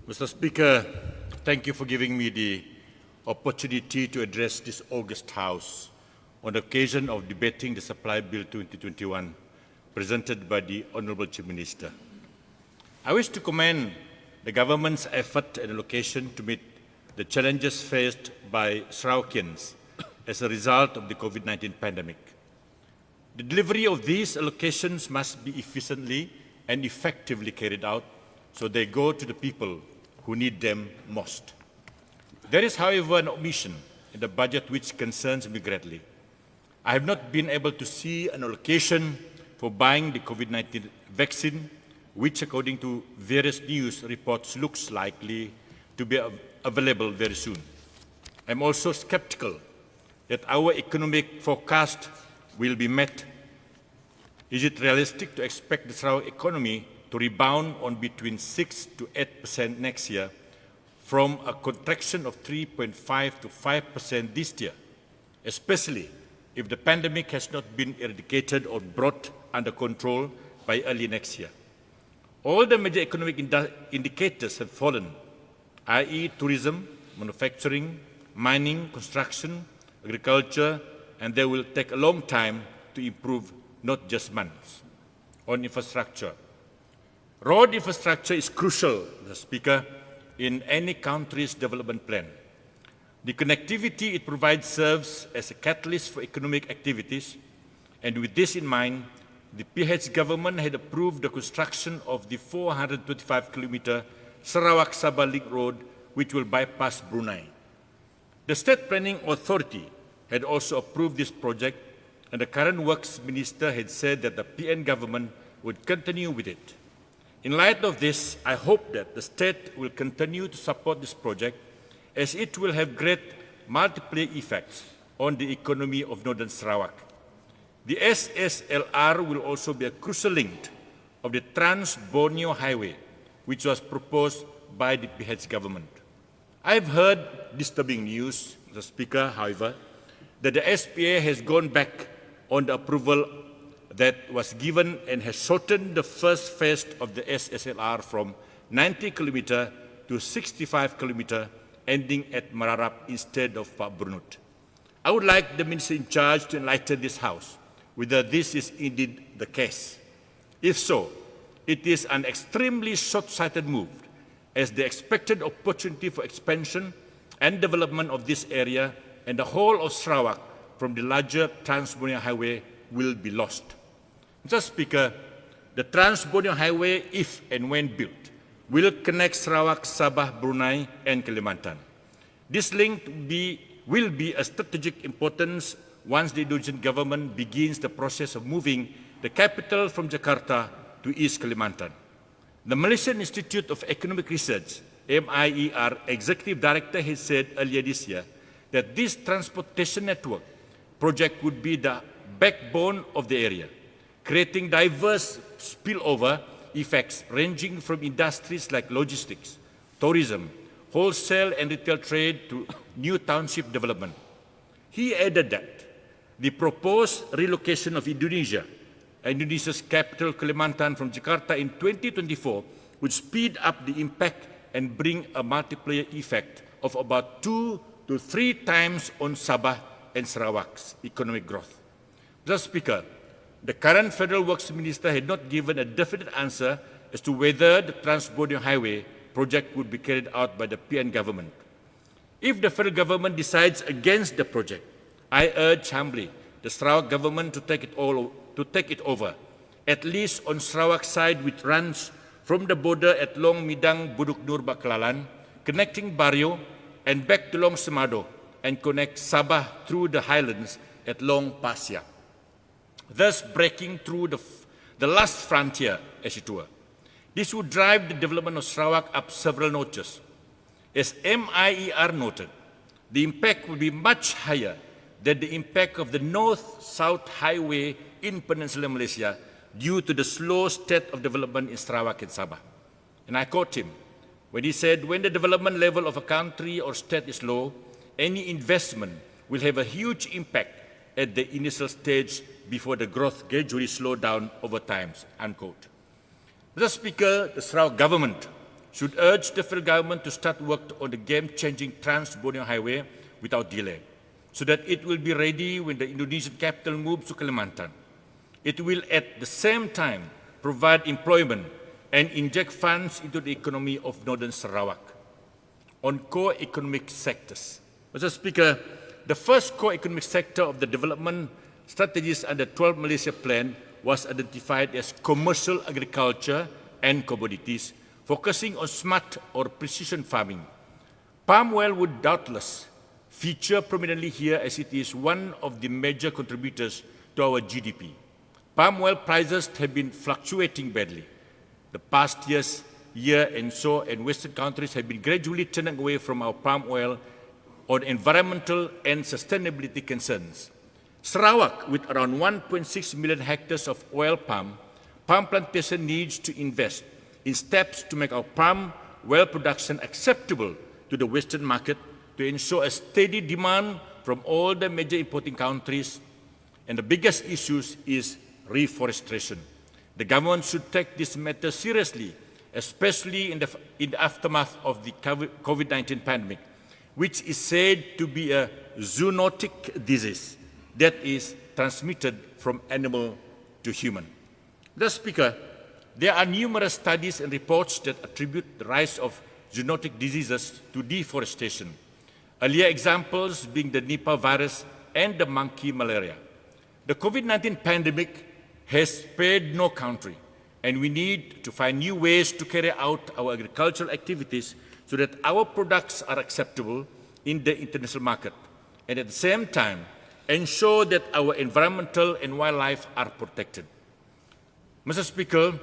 Mr. Speaker, thank you for giving me the opportunity to address this August House on the occasion of debating the Supply Bill 2021 presented by the Honourable Chief Minister. I wish to commend the government's effort and allocation to meet the challenges faced by Sarawakians as a result of the COVID-19 pandemic. The delivery of these allocations must be efficiently and effectively carried out so they go to the people who need them most. There is, however, an omission in the budget which concerns me greatly. I have not been able to see an allocation for buying the COVID-19 vaccine, which, according to various news reports, looks likely to be available very soon. I am also skeptical that our economic forecast will be met. Is it realistic to expect the Sarawak economy to rebound on between 6 to 8% next year from a contraction of 3.5 to 5% this year, especially if the pandemic has not been eradicated or brought under control by early next year? All the major economic indicators have fallen, i.e. tourism, manufacturing, mining, construction, agriculture, and they will take a long time to improve, not just months. On infrastructure. Road infrastructure is crucial, Mr. Speaker, in any country's development plan. The connectivity it provides serves as a catalyst for economic activities, and with this in mind, the PH government had approved the construction of the 425-kilometre Sarawak-Sabah Link Road, which will bypass Brunei. The State Planning Authority had also approved this project, and the current Works Minister had said that the PN government would continue with it. In light of this, I hope that the state will continue to support this project as it will have great multiplier effects on the economy of Northern Sarawak. The SSLR will also be a crucial link of the Trans-Borneo Highway, which was proposed by the PH government. I have heard disturbing news, Mr. Speaker, however, that the SPA has gone back on the approval that was given and has shortened the first phase of the SSLR from 90 km to 65 km, ending at Mararap instead of Pak Brunut. I would like the Minister in charge to enlighten this House whether this is indeed the case. If so, it is an extremely short-sighted move, as the expected opportunity for expansion and development of this area and the whole of Sarawak from the larger Trans-Borneo Highway will be lost. Mr. Speaker, the Trans-Borneo Highway, if and when built, will connect Sarawak, Sabah, Brunei, and Kalimantan. This link will be of strategic importance once the Indonesian government begins the process of moving the capital from Jakarta to East Kalimantan. The Malaysian Institute of Economic Research, MIER, Executive Director has said earlier this year that this transportation network project would be the backbone of the area, creating diverse spillover effects ranging from industries like logistics, tourism, wholesale and retail trade to new township development. He added that the proposed relocation of Indonesia's capital Kalimantan from Jakarta in 2024 would speed up the impact and bring a multiplier effect of about 2 to 3 times on Sabah and Sarawak's economic growth. Mr. Speaker, the current Federal Works Minister had not given a definite answer as to whether the Trans-Borneo Highway project would be carried out by the PN government. If the federal government decides against the project, I urge humbly the Sarawak government to take it over, at least on Sarawak side, which runs from the border at Long Midang, Buduk Nur, Baklalan, connecting Bario and back to Long Semado, and connect Sabah through the highlands at Long Pasir, thus breaking through the last frontier, as it were. This would drive the development of Sarawak up several notches. As MIER noted, the impact would be much higher than the impact of the North-South Highway in Peninsular Malaysia due to the slow state of development in Sarawak and Sabah. And I quote him when he said, when the development level of a country or state is low, any investment will have a huge impact at the initial stage before the growth gradually slowed down over time, unquote. Mr. Speaker, the Sarawak government should urge the federal government to start work on the game-changing Trans-Borneo Highway without delay, so that it will be ready when the Indonesian capital moves to Kalimantan. It will at the same time provide employment and inject funds into the economy of northern Sarawak. On core economic sectors, Mr. Speaker, the first core economic sector of the development strategies under 12 Malaysia Plan was identified as commercial agriculture and commodities, focusing on smart or precision farming. Palm oil would doubtless feature prominently here as it is one of the major contributors to our GDP. Palm oil prices have been fluctuating badly. The past year and Western countries have been gradually turning away from our palm oil on environmental and sustainability concerns. Sarawak, with around 1.6 million hectares of oil palm plantation needs to invest in steps to make our palm oil production acceptable to the Western market to ensure a steady demand from all the major importing countries. And the biggest issue is reforestation. The government should take this matter seriously, especially in the aftermath of the COVID-19 pandemic, which is said to be a zoonotic disease that is transmitted from animal to human. Mr. Speaker, there are numerous studies and reports that attribute the rise of zoonotic diseases to deforestation, earlier examples being the Nipah virus and the monkey malaria. The COVID-19 pandemic has spared no country, and we need to find new ways to carry out our agricultural activities so that our products are acceptable in the international market, and at the same time ensure that our environmental and wildlife are protected. Mr. Speaker,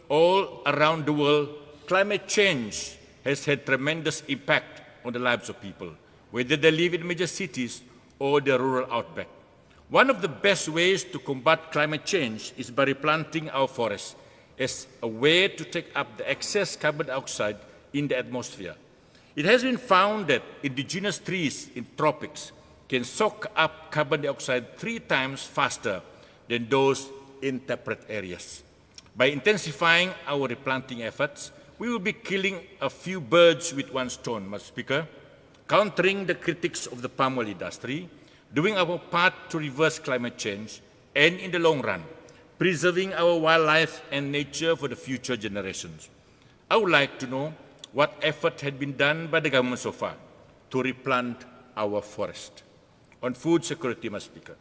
all around the world, climate change has had tremendous impact on the lives of people, whether they live in major cities or the rural outback. One of the best ways to combat climate change is by replanting our forests as a way to take up the excess carbon dioxide in the atmosphere. It has been found that indigenous trees in tropics can soak up carbon dioxide 3 times faster than those in temperate areas. By intensifying our replanting efforts, we will be killing a few birds with one stone, Mr. Speaker, countering the critics of the palm oil industry, doing our part to reverse climate change, and in the long run, preserving our wildlife and nature for the future generations. I would like to know what effort had been done by the government so far to replant our forest. On food security, Mr. Speaker,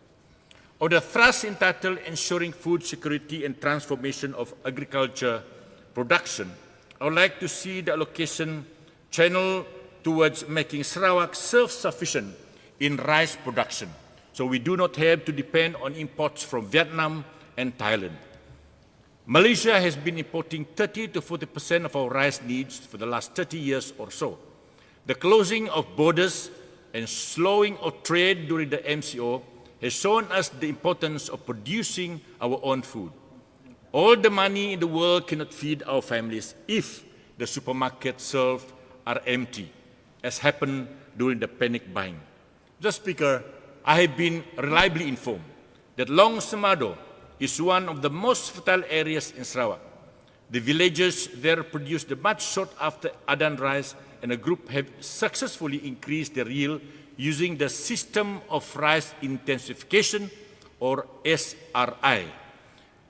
on the thrust entitled Ensuring Food Security and Transformation of Agriculture Production, I would like to see the allocation channeled towards making Sarawak self-sufficient in rice production, so we do not have to depend on imports from Vietnam and Thailand. Malaysia has been importing 30 to 40% of our rice needs for the last 30 years or so. The closing of borders and slowing of trade during the MCO has shown us the importance of producing our own food. All the money in the world cannot feed our families if the supermarket shelves are empty, as happened during the panic buying. Mr. Speaker, I have been reliably informed that Long Semado is one of the most fertile areas in Sarawak. The villagers there produce the much sought after Adan rice, and a group have successfully increased their yield using the system of rice intensification, or SRI.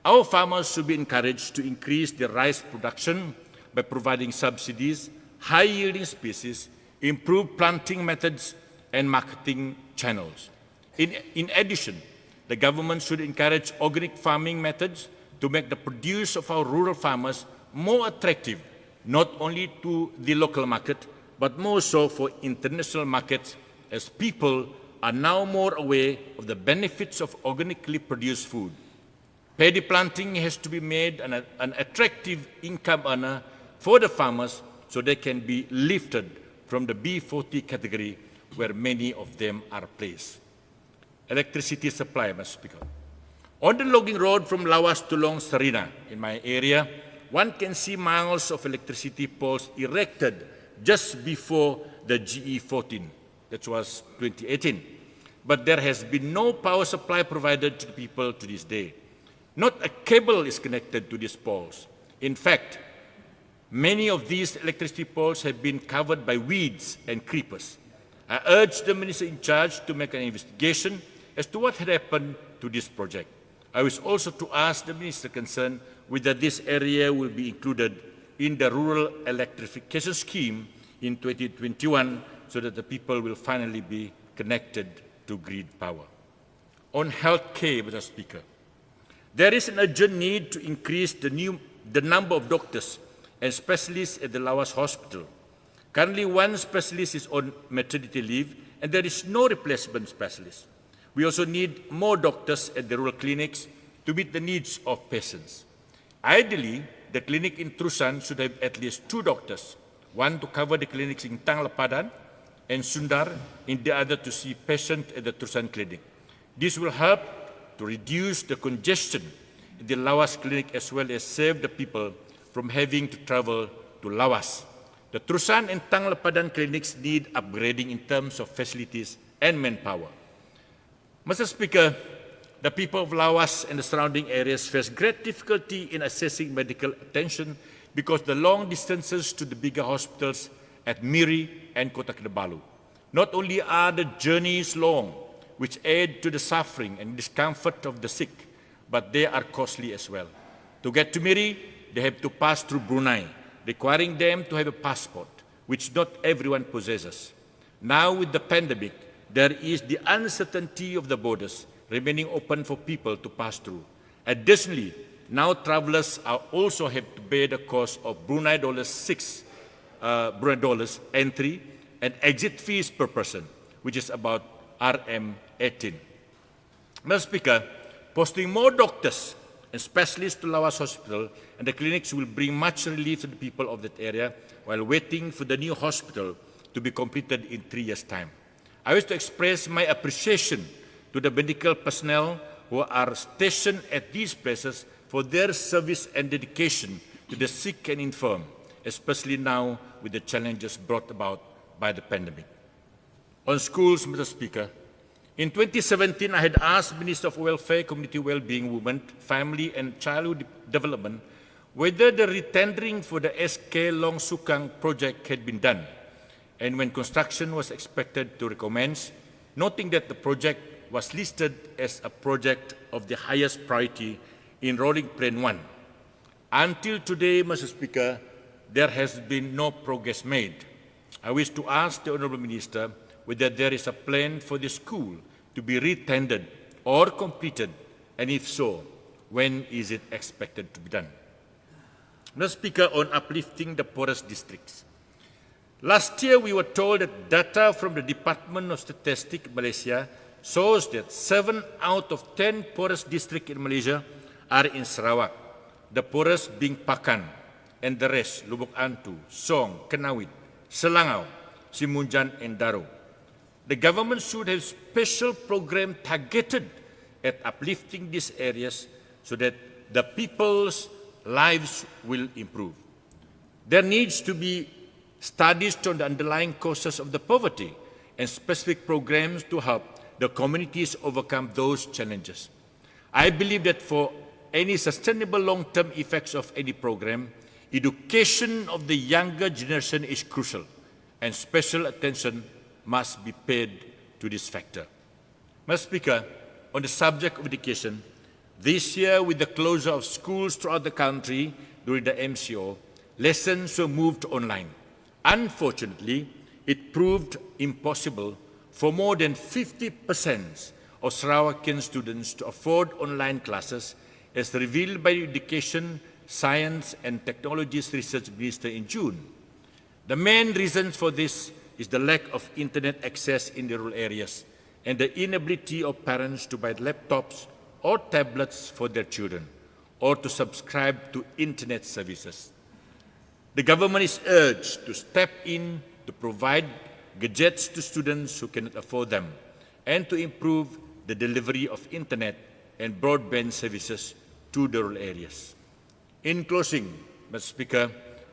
Our farmers should be encouraged to increase their rice production by providing subsidies, high-yielding species, improved planting methods, and marketing channels. In addition, the government should encourage organic farming methods to make the produce of our rural farmers more attractive, not only to the local market, but more so for international markets, as people are now more aware of the benefits of organically produced food. Paddy planting has to be made an attractive income earner for the farmers so they can be lifted from the B40 category where many of them are placed. Electricity supply, Mr. Speaker. On the logging road from Lawas to Long Sarina, in my area, one can see miles of electricity poles erected just before the GE14. That was 2018. But there has been no power supply provided to the people to this day. Not a cable is connected to these poles. In fact, Many of these electricity poles have been covered by weeds and creepers. I urge the minister in charge to make an investigation as to what had happened to this project. I wish also to ask the minister concerned whether this area will be included in the rural electrification scheme in 2021 so that the people will finally be connected to grid power. On health care, Mr. Speaker, there is an urgent need to increase the number of doctors and specialists at the Lawas Hospital. Currently, one specialist is on maternity leave and there is no replacement specialist. We also need more doctors at the rural clinics to meet the needs of patients. Ideally, the clinic in Trusan should have at least 2 doctors, one to cover the clinics in Tanglapadan and Sundar, and the other to see patients at the Trusan clinic. This will help to reduce the congestion in the Lawas clinic as well as save the people from having to travel to Lawas. The Trusan and Tanglapadan clinics need upgrading in terms of facilities and manpower. Mr. Speaker, the people of Lawas and the surrounding areas face great difficulty in accessing medical attention because the long distances to the bigger hospitals at Miri and Kota Kinabalu. Not only are the journeys long, which add to the suffering and discomfort of the sick, but they are costly as well. To get to Miri, they have to pass through Brunei, requiring them to have a passport, which not everyone possesses. Now with the pandemic, there is the uncertainty of the borders remaining open for people to pass through. Additionally, now travelers also have to bear the cost of Brunei dollars entry and exit fees per person, which is about RM18. Mr. Speaker, posting more doctors and specialists to Lawas Hospital and the clinics will bring much relief to the people of that area while waiting for the new hospital to be completed in 3 years' time. I wish to express my appreciation to the medical personnel who are stationed at these places for their service and dedication to the sick and infirm, especially now with the challenges brought about by the pandemic. On schools, Mr. Speaker, in 2017, I had asked Minister of Welfare, Community Wellbeing, Women, Family and Childhood Development whether the retendering for the SK Long Sukang project had been done, and when construction was expected to recommence, noting that the project was listed as a project of the highest priority in Rolling Plan 1. Until today, Mr. Speaker, there has been no progress made. I wish to ask the Honourable Minister whether there is a plan for the school to be retendered or completed, and if so, when is it expected to be done? Mr. Speaker, on uplifting the poorest districts. Last year, we were told that data from the Department of Statistics Malaysia shows that 7 out of 10 poorest districts in Malaysia are in Sarawak, the poorest being Pakan, and the rest, Lubuk Antu, Song, Kenawit, Selangau, Simunjan, and Daro. The government should have special program targeted at uplifting these areas so that the people's lives will improve. There needs to be studies on the underlying causes of the poverty and specific programs to help the communities overcome those challenges. I believe that for any sustainable long-term effects of any program, education of the younger generation is crucial, and special attention must be paid to this factor. Mr. Speaker, on the subject of education, this year with the closure of schools throughout the country during the MCO, lessons were moved online. Unfortunately, it proved impossible for more than 50% of Sarawakian students to afford online classes, as revealed by the Education, Science and Technologies Research Minister in June. The main reason for this is the lack of internet access in the rural areas and the inability of parents to buy laptops or tablets for their children or to subscribe to internet services. The government is urged to step in to provide gadgets to students who cannot afford them and to improve the delivery of internet and broadband services to the rural areas. In closing, Mr. Speaker,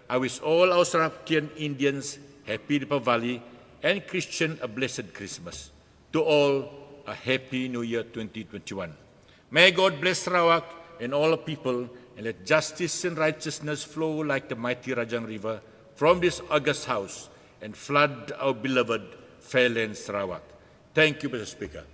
I wish all our Sarawakian Indians happy Deepavali and Christian a blessed Christmas. To all, a happy New Year 2021. May God bless Sarawak and all the people and let justice and righteousness flow like the mighty Rajang River from this august house and flood our beloved fair land Sarawak. Thank you, Mr. Speaker.